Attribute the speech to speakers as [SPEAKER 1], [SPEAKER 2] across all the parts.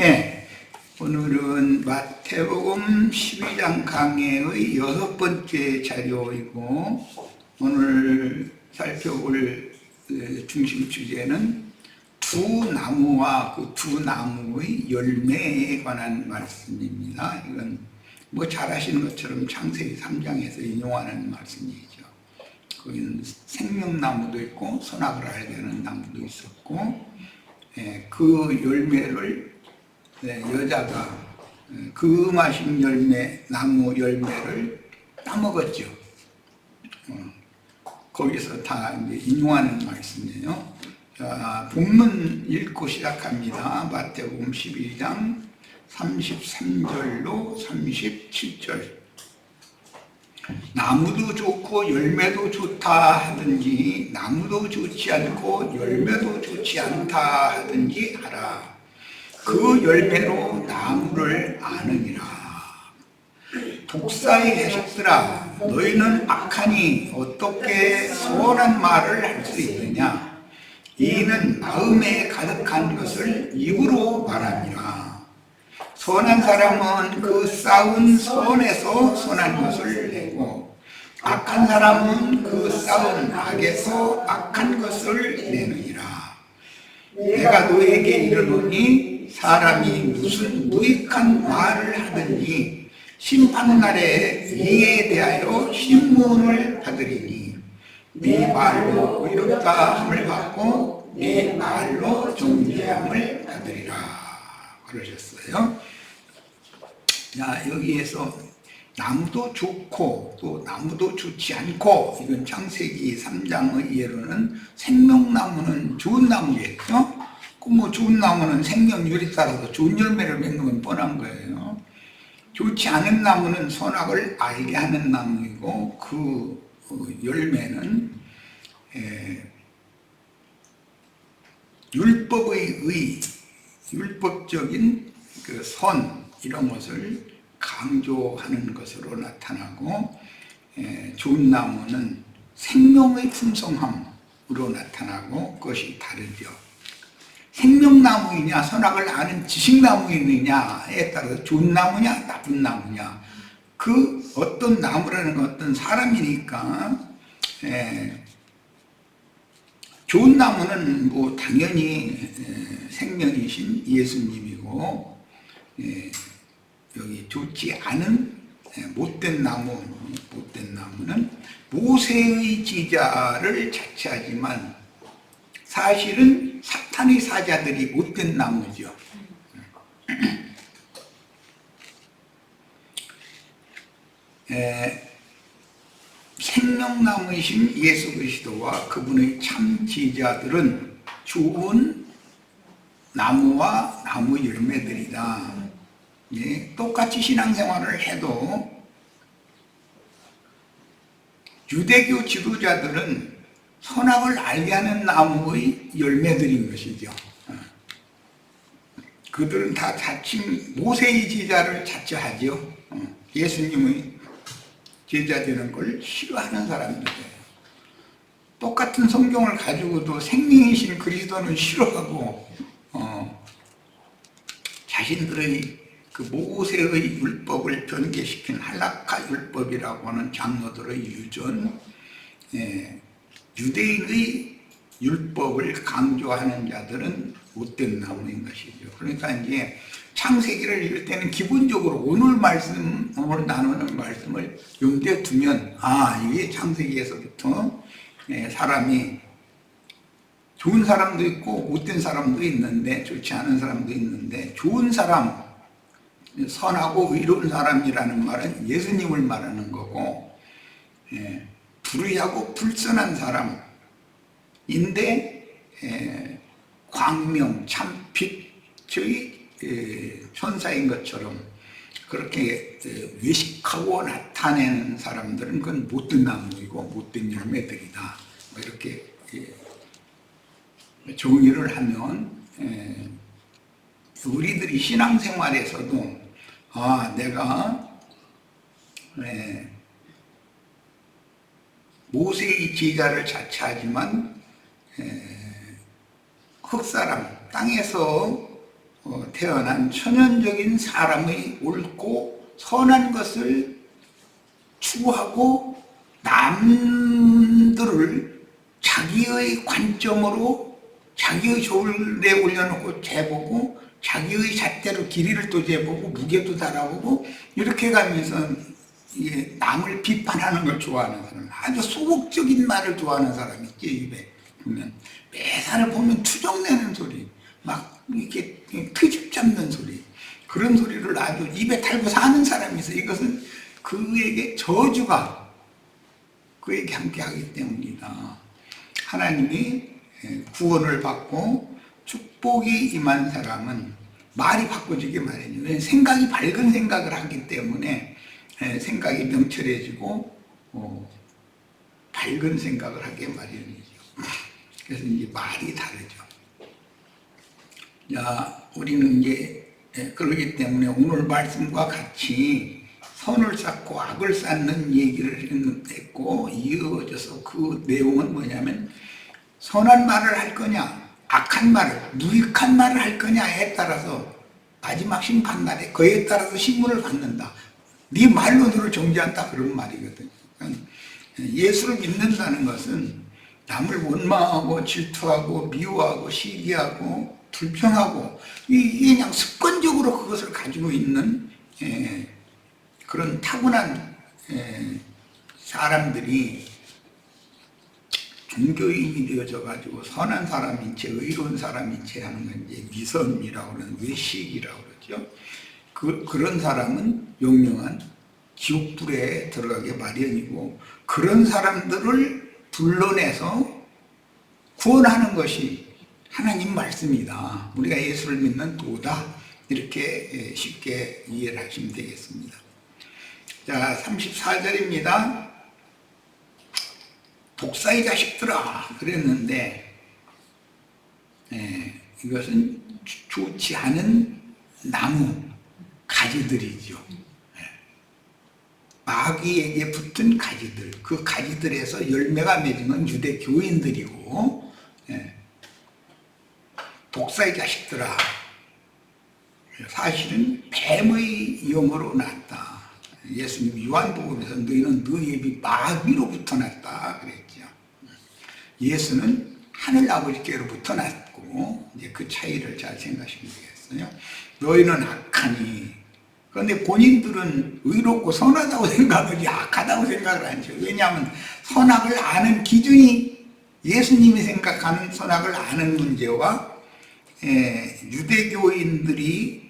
[SPEAKER 1] 예, 오늘은 마태복음 12장 강해의 6번째 자료이고, 오늘 살펴볼 중심 주제는 두 나무와 그 두 나무의 열매에 관한 말씀입니다. 이건 뭐 잘 아시는 것처럼 창세기 3장에서 인용하는 말씀이죠. 거기는 생명나무도 있고 선악을 알게 하는 나무도 있었고, 그 열매를 여자가 그 마신 열매, 나무 열매를 따먹었죠. 거기서 다 이제 인용하는 말씀이에요. 자, 본문 읽고 시작합니다. 마태복음 12장 33절로 37절. 나무도 좋고 열매도 좋다 하든지 나무도 좋지 않고 열매도 좋지 않다 하든지 하라. 그 열매로 나무를 아느니라. 독사의 자식들아, 너희는 악하니 어떻게 선한 말을 할 수 있느냐? 이는 마음에 가득한 것을 입으로 말함이라. 선한 사람은 그 쌓은 선에서 선한 것을 내고, 악한 사람은 그 쌓은 악에서 악한 것을 내느니라. 내가 너에게 이르노니 사람이 무슨 무익한 말을 하든지 심판날에 이에 대하여 신문을 받으리니 네 말로 의롭다 함을 받고 네 말로 정죄함을 받으리라 그러셨어요. 자, 여기에서 나무도 좋고 또 나무도 좋지 않고, 이건 창세기 3장의 예로는 생명나무는 좋은 나무겠죠. 뭐 좋은 나무는 생명율에 따라서 좋은 열매를 맺는 건 뻔한 거예요. 좋지 않은 나무는 선악을 알게 하는 나무이고, 그 열매는 율법의 의, 율법적인 그 선, 이런 것을 강조하는 것으로 나타나고, 좋은 나무는 생명의 풍성함으로 나타나고, 그것이 다르죠. 생명나무이냐 선악을 아는 지식나무이느냐에 따라서 좋은 나무냐 나쁜 나무냐, 그 어떤 나무라는 건 어떤 사람이니까, 좋은 나무는 뭐 당연히 생명이신 예수님이고, 여기 좋지 않은 못된 나무는 모세의 지자를 자처하지만 사실은 사탄의 사자들이 못된 나무죠. 생명나무이신 예수 그리스도와 그분의 참 지자들은 좋은 나무와 나무 열매들이다. 똑같이 신앙생활을 해도 유대교 지도자들은 선악을 알게 하는 나무의 열매들인 것이죠. 그들은 다 자칭 모세의 제자를 자처하죠. 예수님의 제자 되는 걸 싫어하는 사람들이에요. 똑같은 성경을 가지고도 생명이신 그리스도는 싫어하고, 자신들의 그 모세의 율법을 변개시킨 할라카 율법이라고 하는 장로들의 유전, 유대인의 율법을 강조하는 자들은 못된 나무인 것이죠. 그러니까 이제 창세기를 읽을 때는 기본적으로 오늘 나누는 말씀을 염두에 두면, 이게 창세기에서부터 사람이 좋은 사람도 있고 못된 사람도 있는데, 좋지 않은 사람도 있는데, 좋은 사람, 선하고 의로운 사람이라는 말은 예수님을 말하는 거고, 불의하고 불선한 사람인데 광명 참빛의 천사인 것처럼 그렇게 외식하고 나타내는 사람들은 그건 못된 나무이고 못된 열매들이다. 이렇게 정의를 하면, 우리들이 신앙생활에서도 내가 모세의 제자를 자처하지만 흙사람, 땅에서 태어난 천연적인 사람의 옳고 선한 것을 추구하고 남들을 자기의 관점으로 자기의 조울에 올려놓고 재보고 자기의 잣대로 길이를 또 재보고 무게도 달아보고 이렇게 가면서 이게 남을 비판하는 걸 좋아하는 사람, 아주 소극적인 말을 좋아하는 사람이 있지. 입에 보면 매사를 보면 투정내는 소리, 막 이렇게 트집 잡는 소리, 그런 소리를 아주 입에 달고 사는 사람이 있어. 이것은 그에게 저주가 그에게 함께하기 때문이다. 하나님이 구원을 받고 축복이 임한 사람은 말이 바꿔지게 마련이에요. 생각이 밝은 생각을 하기 때문에 생각이 명철해지고 밝은 생각을 하게 마련이죠. 그래서 이제 말이 다르죠. 자, 우리는 이제 그러기 때문에 오늘 말씀과 같이 선을 쌓고 악을 쌓는 얘기를 했고, 이어져서 그 내용은 뭐냐면 선한 말을 할 거냐 악한 말을, 무익한 말을 할 거냐에 따라서 마지막 심판날에 그에 따라서 신문을 받는다. 네 말로 너를 정죄한다, 그런 말이거든요. 그러니까 예수를 믿는다는 것은 남을 원망하고 질투하고 미워하고 시기하고 불평하고 이게 그냥 습관적으로 그것을 가지고 있는 그런 타고난 사람들이 종교인이 되어져 가지고 선한 사람인 채 의로운 사람인 채 하는 건 이제 미선이라고 그러는, 외식이라고 그러죠. 그런 사람은 영영한 지옥불에 들어가게 마련이고, 그런 사람들을 불러내서 구원하는 것이 하나님 말씀이다. 우리가 예수를 믿는 도다. 이렇게 쉽게 이해를 하시면 되겠습니다. 자, 34절입니다. 독사의 자식들아 그랬는데, 이것은 좋지 않은 나무 가지들이죠. 마귀에게 붙은 가지들, 그 가지들에서 열매가 맺은 건 유대 교인들이고, 독사의 자식들아, 사실은 뱀의 영으로 났다. 예수님 요한복음에서 너희는 너희 입이 마귀로부터 났다 그랬죠. 예수는 하늘 아버지께로부터 났고, 이제 그 차이를 잘 생각하시면 되겠어요. 너희는 악하니, 그런데 본인들은 의롭고 선하다고 생각하지 악하다고 생각을 하죠. 왜냐하면 선악을 아는 기준이, 예수님이 생각하는 선악을 아는 문제와 유대교인들이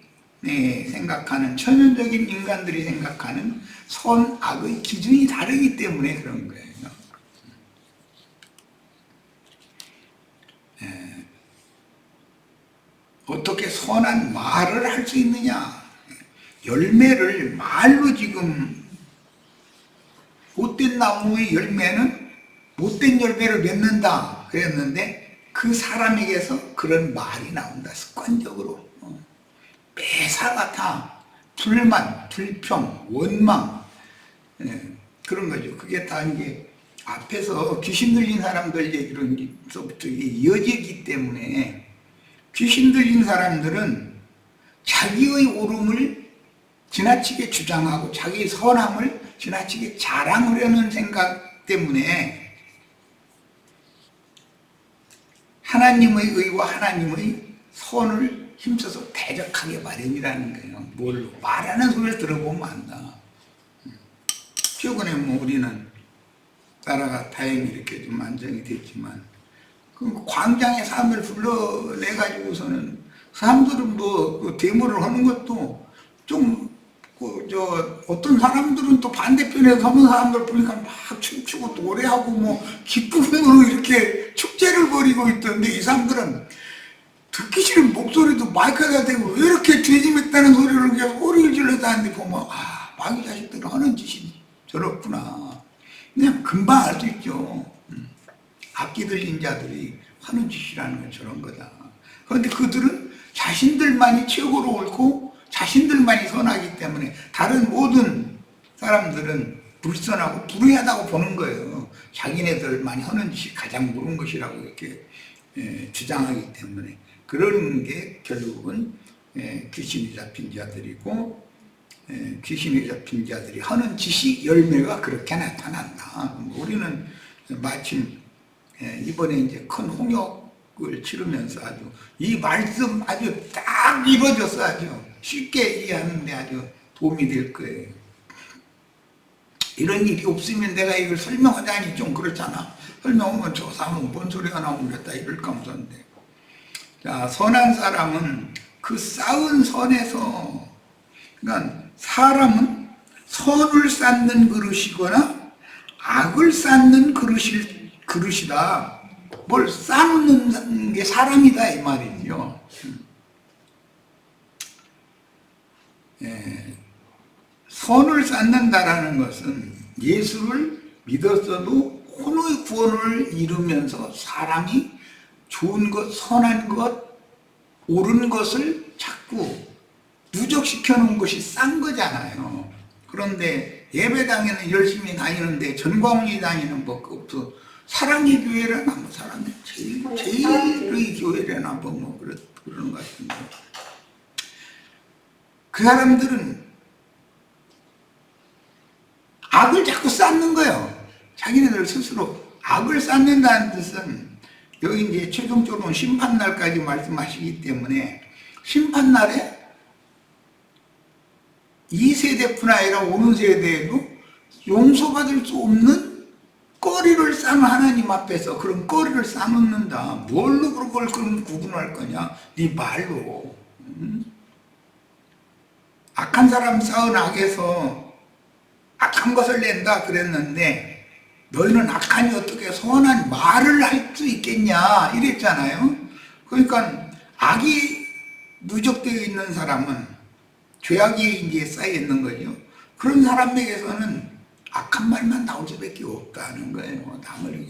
[SPEAKER 1] 생각하는, 천연적인 인간들이 생각하는 선악의 기준이 다르기 때문에 그런 거예요. 어떻게 선한 말을 할 수 있느냐? 열매를 말로, 지금 못된 나무의 열매는 못된 열매를 맺는다 그랬는데, 그 사람에게서 그런 말이 나온다. 습관적으로 매사 같아 불만, 불평, 원망, 그런 거죠. 그게 다 이제 앞에서 귀신 들린 사람들 얘기로부터 이어지기 때문에, 귀신 들린 사람들은 자기의 옳음을 지나치게 주장하고 자기의 선함을 지나치게 자랑하려는 생각 때문에 하나님의 의와 하나님의 선을 힘써서 대적하게 마련이라는 거예요. 뭘로? 말하는 소리를 들어보면 안다. 최근에 우리는 나라가 다행히 이렇게 좀 안정이 됐지만, 그 광장에 사람들 불러내가지고서는 사람들은 그 데모를 하는 것도 좀, 어떤 사람들은 또 반대편에 서는 사람들 보니까 막 춤추고 노래하고 기쁨으로 이렇게 축제를 벌이고 있던데, 이 사람들은 듣기 싫은 목소리도 마이크에다 대고 왜 이렇게 죄짐했다는 소리를 계속 소리를 질러서 하는데, 보면 마귀 자식들은 하는 짓이 저렇구나. 그냥 금방 알 수 있죠. 악기 들린 자들이 하는 짓이라는 건 저런 거다. 그런데 그들은 자신들만이 최고로 옳고 자신들만이 선하기 때문에 다른 모든 사람들은 불선하고 불의하다고 보는 거예요. 자기네들만이 하는 짓이 가장 옳은 것이라고 이렇게 주장하기 때문에, 그런 게 결국은 귀신이 잡힌 자들이고, 귀신이 잡힌 자들이 하는 짓이 열매가 그렇게 나타난다. 우리는 마침 이번에 이제 큰 홍역을 치르면서 아주 이 말씀 아주 딱 이루어져서 아주 쉽게 이해하는데 아주 도움이 될 거예요. 이런 일이 없으면 내가 이걸 설명하자니 좀 그렇잖아. 설명하면 저 사람은 뭔 소리가 나오겠다 이럴까 무서운데. 자, 선한 사람은 그 쌓은 선에서, 그러니까 사람은 선을 쌓는 그릇이거나 악을 쌓는 그릇이다. 뭘 쌓는 게 사람이다 이 말이죠. 선을 쌓는다라는 것은 예수를 믿었어도 혼의 구원을 이루면서 사람이 좋은 것, 선한 것, 옳은 것을 자꾸 누적시켜 놓은 것이 싼 거잖아요. 그런데 예배당에는 열심히 다니는데 전광훈이 다니는 법 없어. 사랑의 교회라나 뭐 사랑의 제일의 교회라나 뭐 그런 것 같은데, 그 사람들은 악을 자꾸 쌓는 거예요. 자기네들 스스로 악을 쌓는다는 뜻은 여기 이제 최종적으로 심판날까지 말씀하시기 때문에 심판날에 이 세대뿐 아니라 오는 세대에도 용서받을 수 없는 거리를 쌓는 하나님 앞에서 그런 거리를 쌓는다. 뭘로 그걸 구분할 거냐? 네 말로. 악한 사람 쌓은 악에서 악한 것을 낸다 그랬는데 너희는 악하니 어떻게 선한 말을 할 수 있겠냐 이랬잖아요. 그러니까 악이 누적되어 있는 사람은 죄악이 이제 쌓여 있는 거죠. 그런 사람에게서는 악한 말만 나올 수밖에 없다는 거예요. 남을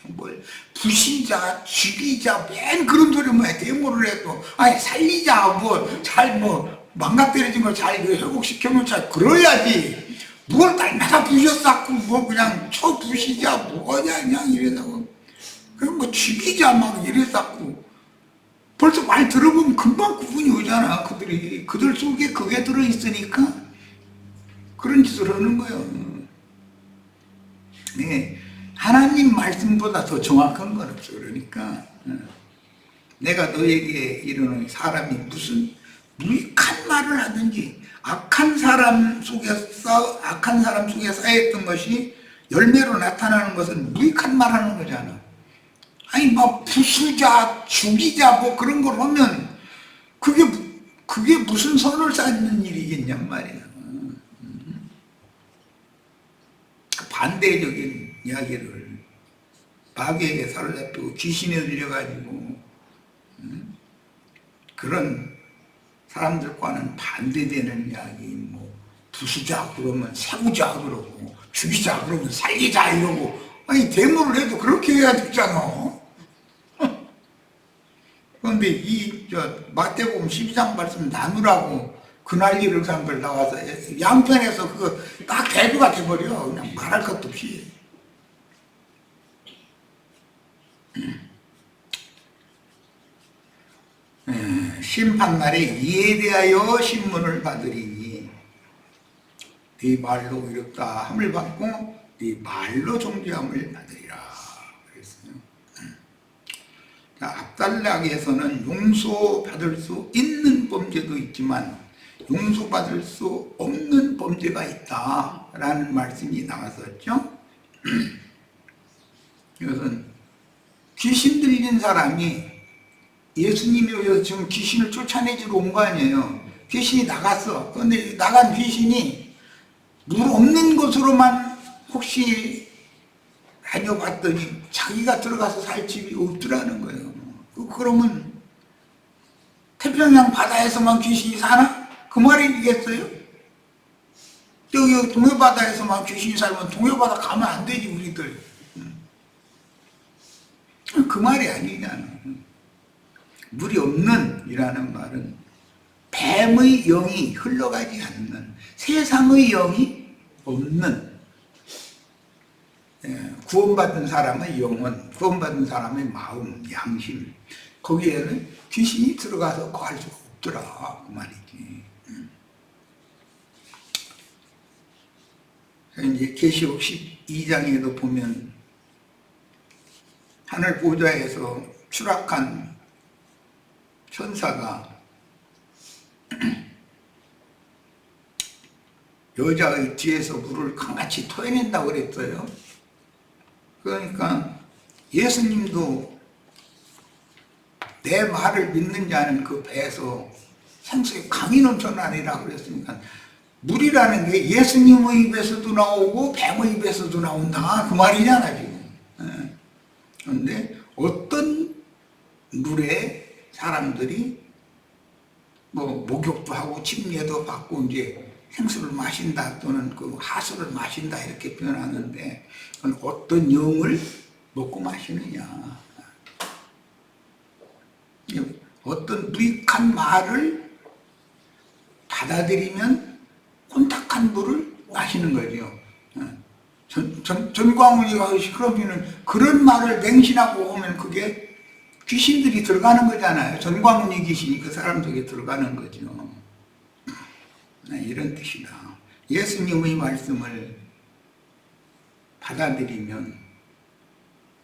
[SPEAKER 1] 뭘 부시자, 죽이자, 맨 그런 소리만 해. 데모를 해도 아니 살리자, 뭐 망가뜨려진 걸 잘 회복시켜 놓자 그래야지. 뭘 날마다 부셔쌓고 뭐 그냥 쳐 부시자 뭐냐 그냥 이래서 그럼 뭐 죽이자 막 이래갖고 벌써 말 들어보면 금방 구분이 오잖아. 그들 속에 그게 들어있으니까 그런 짓을 하는 거예요. 네, 하나님 말씀보다 더 정확한 건 없어. 그러니까 내가 너에게 이르노니 사람이 무슨 무익한 말을 하든지 악한 사람 속에 쌓였던 것이 열매로 나타나는 것은 무익한 말 하는 거잖아. 아니 막 부수자, 죽이자 뭐 그런 걸 하면 그게 무슨 선을 쌓는 일이겠냔 말이야. 반대적인 이야기를 마귀에게 사로잡히고 귀신에 들려가지고 그런 사람들과는 반대되는 이야기, 뭐 부수자 그러면 세우자 그러고 죽이자 그러면 살리자 이러고, 아니 데모를 해도 그렇게 해야 되잖아. 그런데 마태복음 12장 말씀 나누라고 그 난리를 산걸 나와서 양편에서 그거 딱 대비가 돼버려. 그냥 말할 것도 없이. 심판날에 이에 대하여 신문을 받으리니 네 말로 이롭다 함을 받고 네 말로 정죄함을 받으리라 그랬어요. 압달락에서는 용서받을 수 있는 범죄도 있지만 용서받을 수 없는 범죄가 있다라는 말씀이 나왔었죠. 이것은 귀신 들린 사람이 예수님이 오셔서 지금 귀신을 쫓아내지러 온 거 아니에요. 귀신이 나갔어. 그런데 나간 귀신이 물 없는 곳으로만 혹시 다녀봤더니 자기가 들어가서 살 집이 없더라는 거예요. 그러면 태평양 바다에서만 귀신이 사나? 그 말이겠어요? 여기 동해바다에서만 귀신이 살면 동해바다 가면 안 되지 우리들. 그 말이 아니잖아. 물이 없는 이라는 말은 뱀의 영이 흘러가지 않는, 세상의 영이 없는, 구원받은 사람의 영혼, 구원받은 사람의 마음, 양심, 거기에는 귀신이 들어가서 거할 수 없더라 그 말이지. 이제 계시록 12장에도 보면 하늘 보좌에서 추락한 천사가 여자의 뒤에서 물을 강같이 토해낸다고 그랬어요. 그러니까 예수님도 내 말을 믿는 자는 그 배에서 생수의 강이 넘쳐나리라 그랬으니까 물이라는 게 예수님의 입에서도 나오고 뱀의 입에서도 나온다 그 말이잖아 지금. 그런데 어떤 물에 사람들이 뭐 목욕도 하고 침례도 받고 이제 생수를 마신다 또는 그 하수를 마신다 이렇게 표현하는데 그건 어떤 영을 먹고 마시느냐, 어떤 무익한 말을 받아들이면 혼탁한 물을 마시는 거죠. 전광훈이가 그러면은 그런 말을 맹신하고 오면 그게 귀신들이 들어가는 거잖아요. 전광훈이 귀신이 그 사람 속에 들어가는 거죠. 이런 뜻이다. 예수님의 말씀을 받아들이면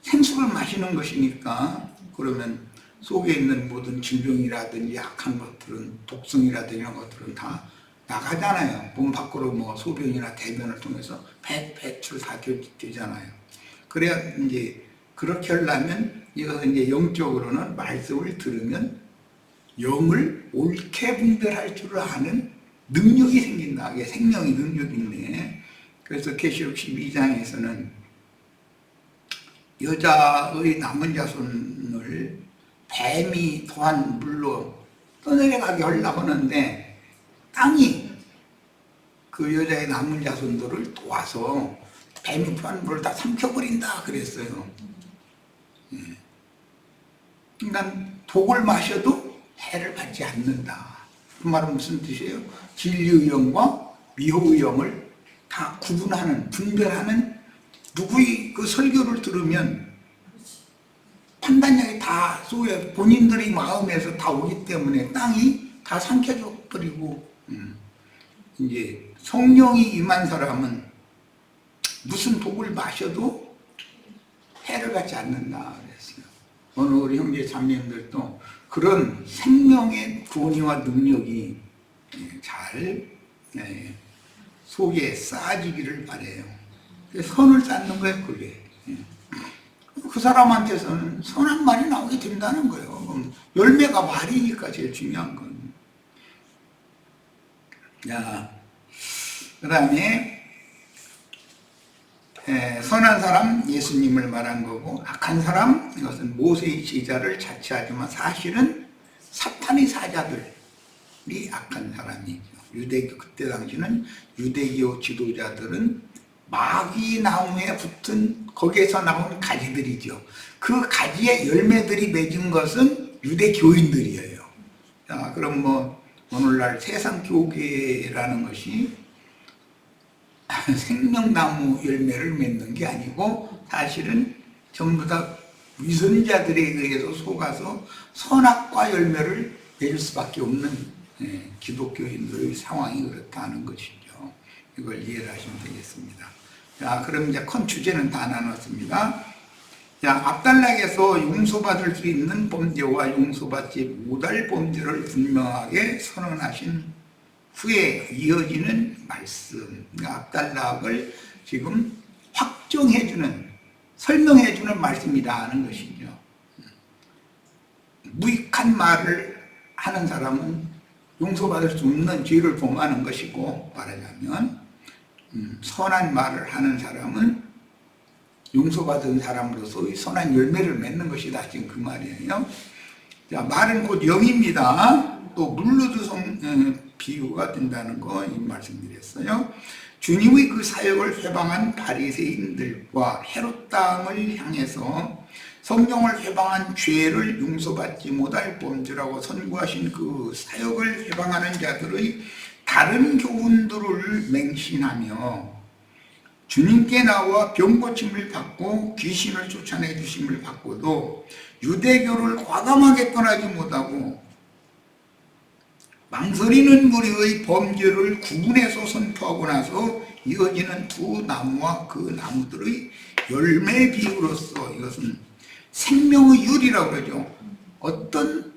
[SPEAKER 1] 생수를 마시는 것이니까 그러면 속에 있는 모든 질병이라든지 약한 것들은 독성이라든지 이런 것들은 다 나가잖아요. 몸 밖으로 뭐 소변이나 대변을 통해서 배출 다 되잖아요. 그래야 이제 그렇게 하려면 이것은 이제 영적으로는 말씀을 들으면 영을 옳게 분별할 줄 아는 능력이 생긴다. 이게 생명의 능력이 있네. 그래서 계시록 12장에서는 여자의 남은 자손을 뱀이 토한 물로 떠내려가게 하려고 하는데 땅이 그 여자의 남은 자손들을 도와서 뱀이 토한 물을 다 삼켜버린다 그랬어요. 그러니까 독을 마셔도 해를 받지 않는다. 그 말은 무슨 뜻이에요? 진리의 영과 미혹의 영을 다 구분하는, 분별하는 누구의 그 설교를 들으면 판단력이 다 속에 본인들의 마음에서 다 오기 때문에 땅이 다 삼켜져 버리고 이제 성령이 임한 사람은 무슨 독을 마셔도 해를 받지 않는다 그랬어요. 오늘 우리 형제 자매님들도 그런 생명의 권위와 능력이 잘 속에 쌓아지기를 바래요. 선을 쌓는 거예요, 그게. 그 사람한테서는 선한 말이 나오게 된다는 거예요. 열매가 말이니까 제일 중요한 건. 그 다음에 선한 사람 예수님을 말한 거고 악한 사람 이것은 모세의 제자를 자처하지만 사실은 사탄의 사자들이 악한 사람이죠. 유대교 그때 당시는 유대교 지도자들은 마귀 나무에 붙은 거기에서 나온 가지들이죠. 그 가지에 열매들이 맺은 것은 유대 교인들이에요. 자, 그럼 뭐 오늘날 세상 교계라는 것이 생명나무 열매를 맺는 게 아니고 사실은 전부 다 위선자들에 의해서 속아서 선악과 열매를 맺을 수밖에 없는 기독교인들의 상황이 그렇다는 것이죠. 이걸 이해를 하시면 되겠습니다. 자, 그럼 이제 큰 주제는 다 나눴습니다. 자, 압달락에서 용서받을 수 있는 범죄와 용서받지 못할 범죄를 분명하게 선언하신 후에 이어지는 말씀, 압달락을 지금 확정해주는, 설명해주는 말씀이라는 것이죠. 무익한 말을 하는 사람은 용서받을 수 없는 죄를 범하는 것이고, 말하자면 선한 말을 하는 사람은 용서받은 사람으로서의 선한 열매를 맺는 것이다. 지금 그 말이에요. 자, 말은 곧 영입니다. 또 물로도 비유가 된다는 거 이 말씀드렸어요. 주님의 그 사역을 회방한 바리새인들과 헤롯 땅을 향해서 성경을 회방한 죄를 용서받지 못할 범죄라고 선고하신 그 사역을 회방하는 자들의 다른 교훈들을 맹신하며 주님께 나와 병고침을 받고 귀신을 쫓아내 주심을 받고도 유대교를 과감하게 떠나지 못하고 망설이는 무리의 범죄를 구분해서 선포하고 나서 이어지는 두 나무와 그 나무들의 열매 비유로서 이것은 생명의 율이라고 그러죠. 어떤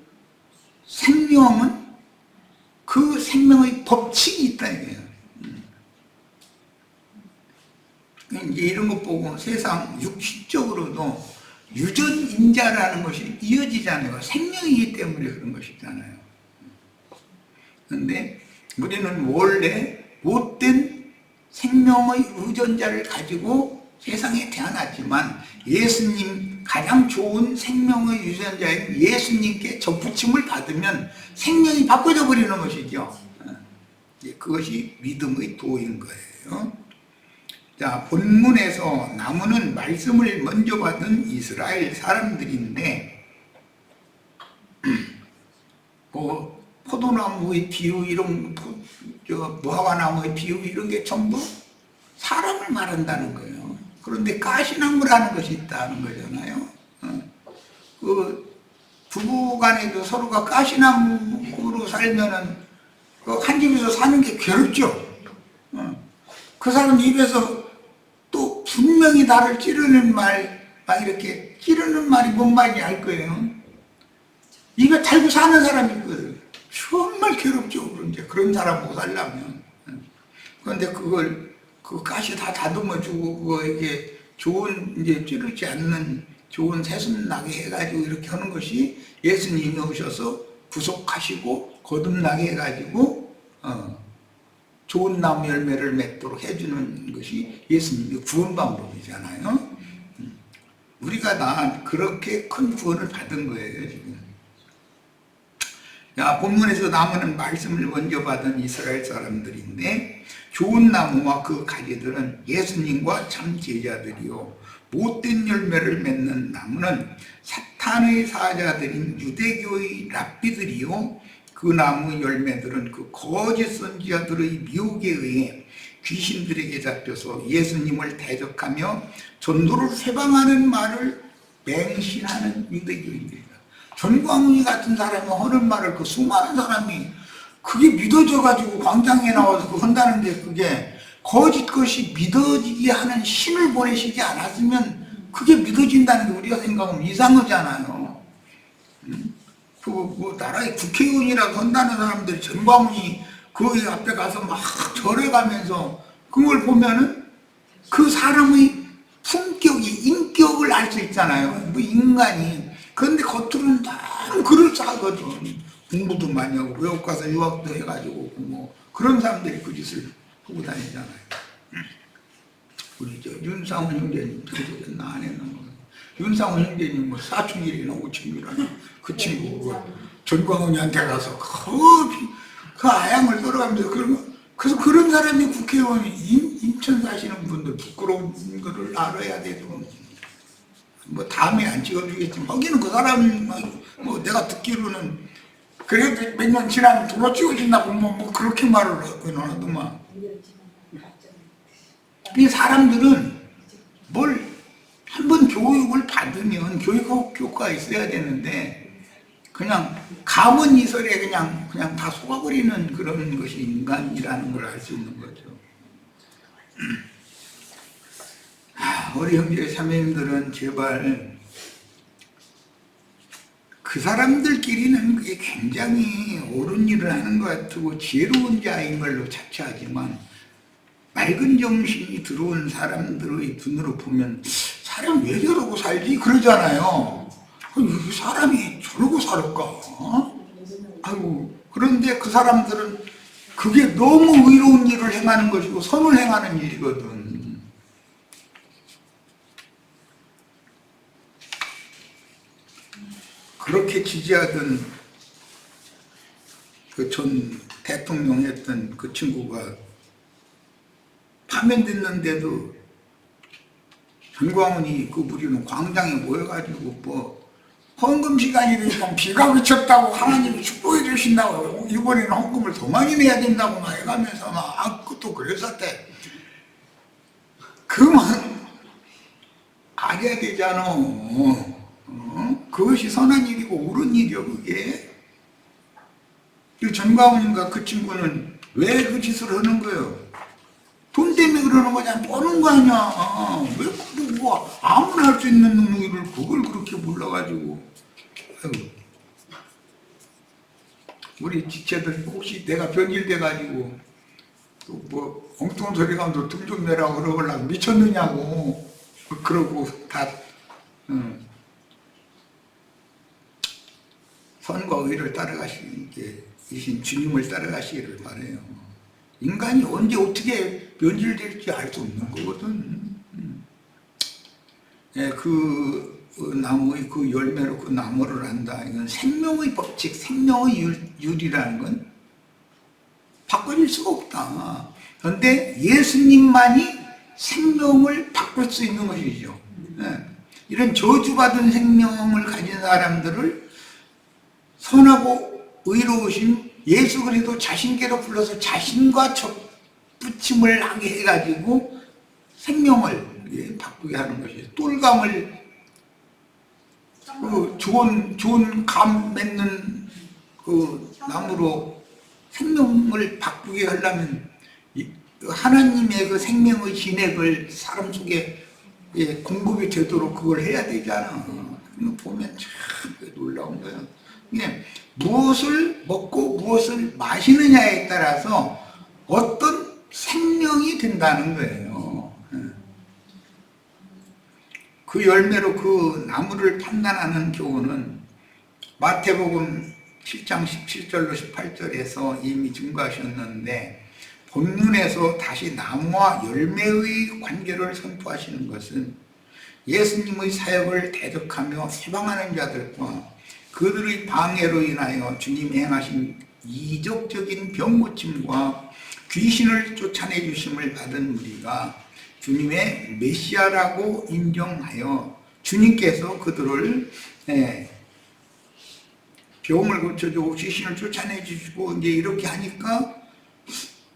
[SPEAKER 1] 생명은 그 생명의 법칙이 있다 이거예요. 이제 이런 것 보고 세상 육신적으로도 유전인자라는 것이 이어지잖아요. 생명이기 때문에 그런 것이잖아요. 그런데 우리는 원래 못된 생명의 유전자를 가지고 세상에 태어났지만 예수님 가장 좋은 생명의 유전자인 예수님께 접붙임을 받으면 생명이 바꿔져 버리는 것이죠. 그것이 믿음의 도인 거예요. 자, 본문에서 나무는 말씀을 먼저 받은 이스라엘 사람들인데 포도나무의 비유 이런 무화과나무의 비유 이런 게 전부 사람을 말한다는 거예요. 그런데 가시나무라는 것이 있다는 거잖아요. 그 부부간에도 서로가 가시나무로 살면은 한 집에서 사는 게 괴롭죠. 그 사람 입에서 또 분명히 나를 찌르는 말, 막 이렇게 찌르는 말이 뭔 말인지 알 거예요. 입에 달고 사는 사람이 있거든. 정말 괴롭죠. 그런 사람 못 살려면. 그런데 그 가시 다 다듬어 주고, 그거에게 좋은, 찌르지 않는 좋은 새순 나게 해가지고 이렇게 하는 것이 예수님이 오셔서 구속하시고, 거듭나게 해가지고, 좋은 나무 열매를 맺도록 해주는 것이 예수님의 구원 방법이잖아요. 우리가 다 그렇게 큰 구원을 받은 거예요, 지금. 자, 본문에서 나무는 말씀을 먼저 받은 이스라엘 사람들인데 좋은 나무와 그 가지들은 예수님과 참 제자들이요, 못된 열매를 맺는 나무는 사탄의 사자들인 유대교의 랍비들이요, 그 나무 열매들은 그 거짓 선지자들의 미혹에 의해 귀신들에게 잡혀서 예수님을 대적하며 전도를 회방하는 말을 맹신하는 유대교인들이다. 전광훈이 같은 사람이 하는 말을 그 수많은 사람이 그게 믿어져가지고 광장에 나와서 그 한다는데 그게 거짓 것이 믿어지게 하는 신을 보내시지 않았으면 그게 믿어진다는 게 우리가 생각하면 이상하잖아요. 나라의 국회의원이라고 한다는 사람들이 전광훈이 그 앞에 가서 막 절해가면서 그걸 보면은 그 사람의 품격이 인격을 알 수 있잖아요. 인간이. 그런데 겉으로는 너무 그럴싸하거든. 공부도 많이 하고 외국 가서 유학도 해가지고 그런 사람들이 그 짓을 하고 다니잖아요. 우리 윤상훈 형제님 정도됐나 안 했나 뭐. 윤상훈 형제님 사춘기나 오춘기라나 그 친구 전광훈이한테 가서 그 아양을 떨어가면서 그래서 그런 사람이 국회의원이 인천 사시는 분들 부끄러운 거를 알아야 되죠. 다음에 안 찍어주겠지만 거기는 그 사람 내가 듣기로는 그래도 몇 년 지나면 도로 찍어준다고 그렇게 말을 하더만. 이 사람들은 뭘 한번 교육을 받으면 교육효과가 있어야 되는데 그냥 가문이설에 그냥 다 속아버리는 그런 것이 인간이라는 걸 알 수 있는 거죠. 우리 형제 자매님들은 제발 그 사람들끼리는 그게 굉장히 옳은 일을 하는 것 같고 지혜로운 자인 걸로 자처하지만 맑은 정신이 들어온 사람들의 눈으로 보면 사람 왜 저러고 살지? 그러잖아요. 이 사람이 저러고 살을까? 아이고, 그런데 그 사람들은 그게 너무 의로운 일을 행하는 것이고 선을 행하는 일이거든. 그렇게 지지하던 그 전 대통령이었던 그 친구가 파면됐는데도 전광훈이 그 무리는 광장에 모여가지고 헌금 시간이 되니까 비가 그쳤다고 하나님이 축복해 주신다고 이번에는 헌금을 더 많이 내야 된다고 막 해가면서 그것도 그랬었대. 그만 알아야 되잖아. 그것이 선한 일이고 옳은 일이요 그게. 그 전광훈인가 그 친구는 왜 그 짓을 하는 거예요? 돈 때문에 그러는 거잖아. 버는 거 아니야. 왜 그러고 아무나 할 수 있는 능력을 그걸 그렇게 몰라가지고. 아이고. 우리 지체들 혹시 내가 변질돼가지고 또 뭐 엉뚱한 소리 가면 등 좀 내라고 그러려고 미쳤느냐고 그러고 다 선과 의를 따라가시신 주님을 따라가시기를 바래요. 인간이 언제 어떻게 변질될지 알 수 없는 거거든. 예, 그 나무의 그 열매로 그 나무를 안다. 이건 생명의 법칙, 생명의 율이라는 건 바꿔질 수가 없다. 그런데 예수님만이 생명을 바꿀 수 있는 것이죠. 예, 이런 저주받은 생명을 가진 사람들을 선하고 의로우신 예수 그리스도 자신께로 불러서 자신과 접붙임을 하게 해가지고 생명을 바꾸게 하는 것이죠. 똘감을 그 좋은 감 맺는 그 나무로 생명을 바꾸게 하려면 하나님의 그 생명의 진액을 사람 속에 공급이 되도록 그걸 해야 되잖아. 보면 참 놀라운 거예요. 무엇을 먹고 무엇을 마시느냐에 따라서 어떤 생명이 된다는 거예요. 그 열매로 그 나무를 판단하는 교훈은 마태복음 7장 17절로 18절에서 이미 증거하셨는데, 본문에서 다시 나무와 열매의 관계를 선포하시는 것은 예수님의 사역을 대적하며 세방하는 자들과 그들의 방해로 인하여 주님이 행하신 이적적인 병고침과 귀신을 쫓아내 주심을 받은 우리가 주님의 메시아라고 인정하여 주님께서 그들을 병을 고쳐주고 귀신을 쫓아내 주시고 이제 이렇게 하니까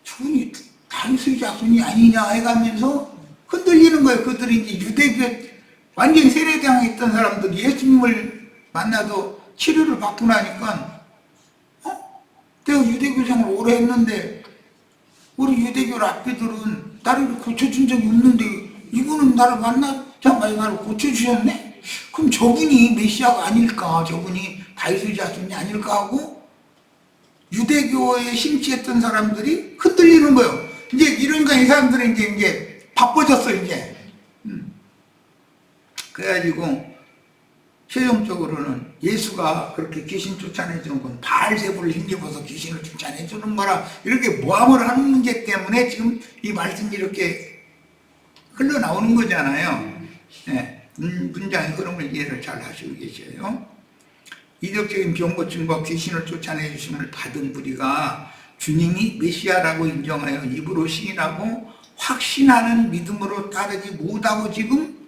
[SPEAKER 1] 저분이 다윗의 자손이 아니냐 해가면서 흔들리는 거예요. 그들이 이제 유대교 완전 세례당에 있던 사람들이 예수님을 만나서 치료를 받고 나니까 내가 유대교 생활을 오래 했는데 우리 유대교 랍비들은 나를 고쳐준 적이 없는데 이분은 나를 만나자마자 나를 고쳐주셨네? 그럼 저분이 메시아가 아닐까? 저분이 다윗의 자손이 아닐까 하고 유대교에 심취했던 사람들이 흔들리는 거예요. 이제 이러니까 이 사람들은 이제 바빠졌어 이제. 그래가지고 최종적으로는 예수가 그렇게 귀신 쫓아내주는 건 바알세불을 힘입어서 귀신을 쫓아내주는 거라 이렇게 모함을 하는 문제 때문에 지금 이 말씀이 이렇게 흘러나오는 거잖아요. 문장의 흐름을 이해를 잘 하시고 계셔요. 이적적인 병고침과 귀신을 쫓아내 주심을 받은 우리가 주님이 메시아라고 인정하여 입으로 시인하고 확신하는 믿음으로 따르지 못하고 지금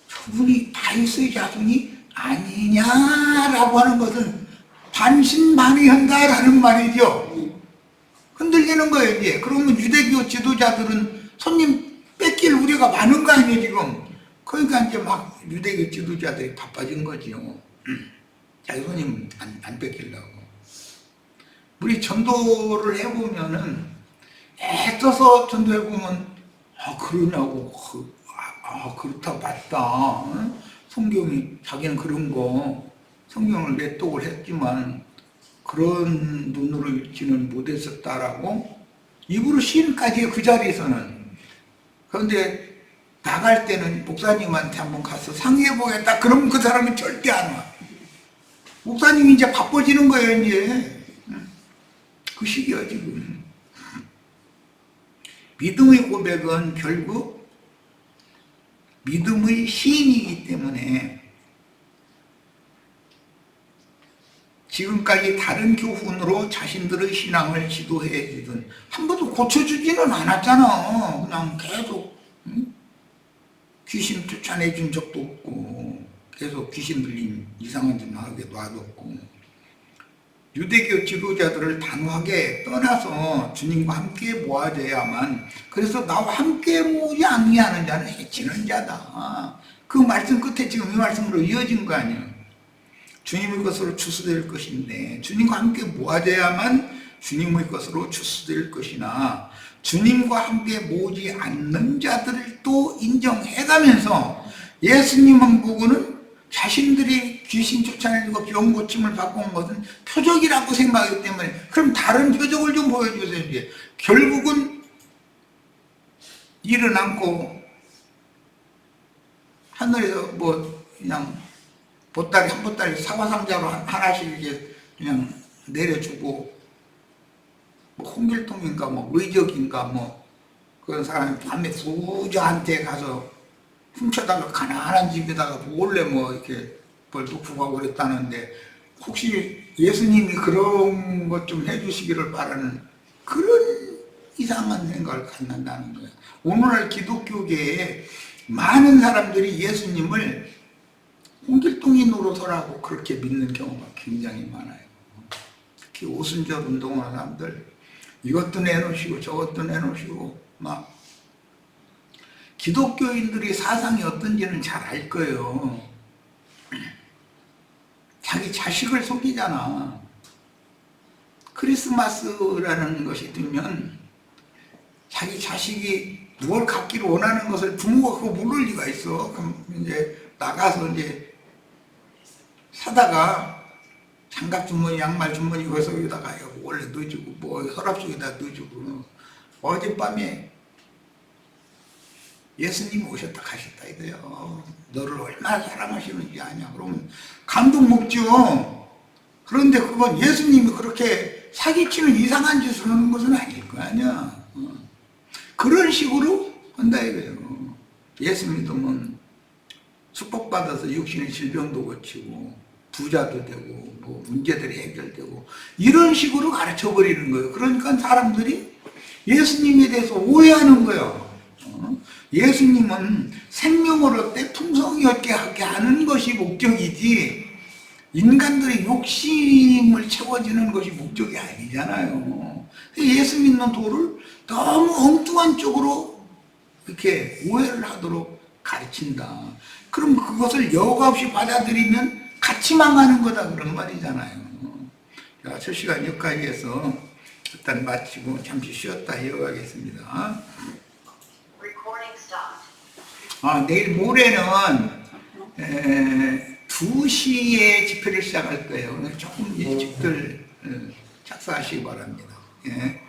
[SPEAKER 1] 저분이 다윗의 자손이 아니냐라고 하는 것은 반신반의한다라는 말이죠. 흔들리는 거예요 이제. 그러면 유대교 지도자들은 손님 뺏길 우려가 많은 거 아니에요 지금. 그러니까 이제 막 유대교 지도자들이 바빠진 거죠. 자기 손님 안 뺏기려고. 우리 전도를 해보면은 애써서 전도해보면 그러냐고 그렇다 맞다. 성경이 자기는 그런 거 성경을 내독을 했지만 그런 눈으로 읽지는 못했었다라고 입으로 시인까지 그 자리에서는. 그런데 나갈 때는 목사님한테 한번 가서 상의해보겠다 그러면 그 사람은 절대 안 와. 목사님이 이제 바빠지는 거예요 이제. 그 시기야 지금. 믿음의 고백은 결국 믿음의 시인이기 때문에 지금까지 다른 교훈으로 자신들의 신앙을 지도해 주든 한 번도 고쳐주지는 않았잖아. 그냥 계속 귀신 쫓아내 준 적도 없고 계속 귀신 들린 이상한 짓 하게 놔뒀고 유대교 지도자들을 단호하게 떠나서 주님과 함께 모아져야만, 그래서 나와 함께 모으지 아니하는 자는 해치는 자다. 그 말씀 끝에 지금 이 말씀으로 이어진 거 아니에요. 주님의 것으로 추수될 것인데 주님과 함께 모아져야만 주님의 것으로 추수될 것이나 주님과 함께 모지 않는 자들을 또 인정해가면서 예수님은 보고는 자신들이 귀신 쫓아내고 병 고침을 받고 온 것은 표적이라고 생각하기 때문에 그럼 다른 표적을 좀 보여주세요. 이제 결국은 일어나고 하늘에서 뭐 그냥 보따리 한 보따리 사과상자로 하나씩 이제 그냥 내려주고 뭐 홍길동인가 뭐 의적인가 뭐 그런 사람이 밤에 부자한테 가서 훔쳐다가 가난한 집에다가 몰래 뭐 이렇게 뭘 놓고 가고 그랬다는데 혹시 예수님이 그런 것 좀 해주시기를 바라는 그런 이상한 생각을 갖는다는 거예요. 오늘날 기독교계에 많은 사람들이 예수님을 홍길동이 노릇하라고 그렇게 믿는 경우가 굉장히 많아요. 특히 오순절 운동하는 사람들 이것도 내놓으시고 저것도 내놓으시고 막 기독교인들이 사상이 어떤지는 잘 알 거예요. 자기 자식을 속이잖아. 크리스마스라는 것이 되면 자기 자식이 뭘 갖기를 원하는 것을 부모가 그거 모를 리가 있어. 그럼 이제 나가서 이제 사다가 장갑 주머니, 양말 주머니 거기서 여기다가 원래 넣어주고 뭐 서랍 속에다 넣어주고 어젯밤에 예수님이 오셨다 가셨다 이거요. 너를 얼마나 사랑하시는지 아냐. 그러면 감동 먹죠. 그런데 그건 예수님이 그렇게 사기치는 이상한 짓을 하는 것은 아닐 거 아니야. 그런 식으로 한다 이거예요. 예수 믿으면 축복받아서 육신의 질병도 고치고 부자도 되고 뭐 문제들이 해결되고 이런 식으로 가르쳐버리는 거예요. 그러니까 사람들이 예수님에 대해서 오해하는 거예요. 예수님은 생명을 얻되 풍성히 얻게 하게 하는 것이 목적이지 인간들의 욕심을 채워주는 것이 목적이 아니잖아요. 예수 믿는 도를 너무 엉뚱한 쪽으로 이렇게 오해를 하도록 가르친다. 그럼 그것을 여과 없이 받아들이면 같이 망하는 거다 그런 말이잖아요. 자, 첫 시간 여기까지 해서 일단 마치고 잠시 쉬었다 이어가겠습니다. 내일 모레는 2시에 집회를 시작할 거예요. 조금 일찍들 착수하시기 바랍니다. 예.